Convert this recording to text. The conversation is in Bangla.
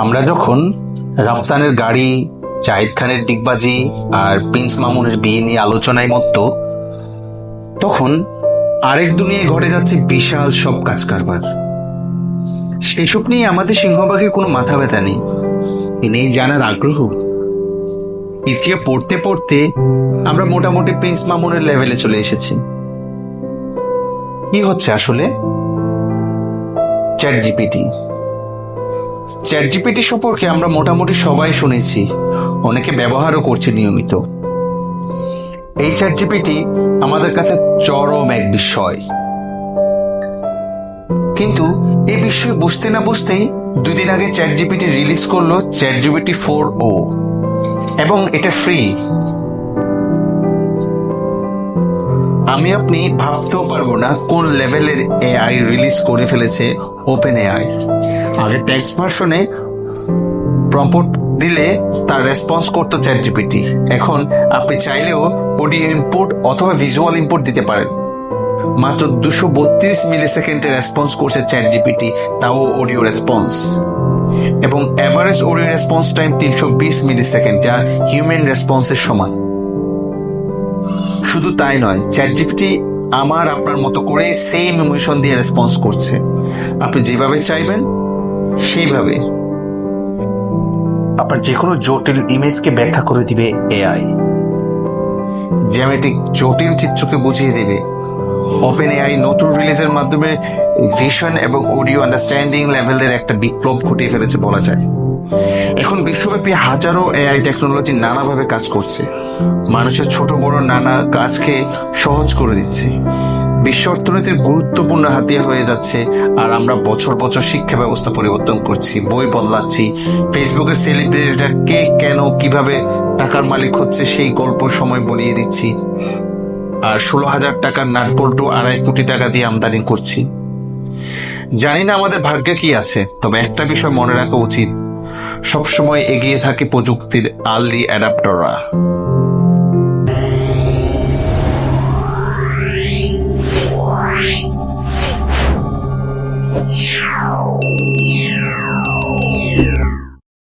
আমরা যখন রাফসানের গাড়ি, জাহিদ খানের ডিগবাজি আর প্রিন্স মামুনের বিয়ে নিয়ে আলোচনায় মত্ত, তখন আরেক দুনিয়ায় ঘটে যাচ্ছে বিশাল সব কাজ কারবার। সেসব নিয়ে আমাদের সিংহভাগের কোনো মাথা ব্যথা নেই, নেই জানার আগ্রহ। ইতিহাস পড়তে পড়তে আমরা মোটামুটি প্রিন্স মামুনের লেভেলে চলে এসেছি। কি হচ্ছে আসলে? চ্যাট জিপিটি সম্পর্কে আমরা মোটামুটি সবাই শুনেছি, অনেকে ব্যবহারও করছে নিয়মিত। এই চ্যাট জিপিটি আমাদের কাছে চরম এক বিস্ময়, কিন্তু এই বিষয় বুঝতে না বুঝতেই দুদিন আগে চ্যাট জিপিটি রিলিজ করলো চ্যাট জিপিটি 4o, এবং এটা ফ্রি। আমি আপনি ভাবতেও পারবো না কোন লেভেলের এআই রিলিজ করে ফেলেছে ওপেন এআই। আগে টেক্সট ভার্সনে প্রম্পট দিলে তার রেসপন্স করতো চ্যাট জিপিটি, এখন আপনি চাইলেও অডিও ইনপুট অথবা ভিজুয়াল ইনপুট দিতে পারেন। মাত্র 232 মিলি সেকেন্ডে রেসপন্স করছে চ্যাট জিপিটি, তাও অডিও রেসপন্স, এবং এভারেজ অডিও রেসপন্স টাইম 320 মিলি সেকেন্ড, যা হিউম্যান রেসপন্সের সমান। শুধু তাই নয়, চ্যাট জিপিটি আমার আপনার মতো করে সেম ইমোশন দিয়ে রেসপন্স করছে। আপনি যেভাবে চাইবেন সেইভাবে। আপনার যে কোনো জটিল ইমেজকে ব্যাখ্যা করে দিবে এআই, জ্যামিতিক জটিল চিত্রকে বুঝিয়ে দেবে। ওপেন এআই নতুন রিলিজের মাধ্যমে ভিশন এবং অডিও আন্ডারস্ট্যান্ডিং লেভেলের একটা বিপ্লব ঘটিয়ে ফেলেছে বলা যায়। এখন বিশ্বব্যাপী হাজারো এআই টেকনোলজি নানাভাবে কাজ করছে, মানুষের ছোট বড় নানা কাজকে সহজ করে দিচ্ছে। বিশ্ব অর্থনীতির গুরুত্বপূর্ণ হাতিয়ার হয়ে যাচ্ছে, আর আমরা বছর বছর শিক্ষা ব্যবস্থা পরিবর্তন করছি, বই বদলাচ্ছি, ফেসবুকের সেলিব্রিটিরা কে কেন কিভাবে টাকার মালিক হচ্ছে সেই গল্প সময় বলিয়ে দিচ্ছি, আর 16,000 টাকার নাটবল্টু 2.5 কোটি টাকা দিয়ে আমদানি করছি। জানি না আমাদের ভাগ্যে কি আছে, তবে একটা বিষয় মনে রাখা উচিত, সবসময় এগিয়ে থাকে প্রযুক্তির আর্লি অ্যাডাপ্টাররা।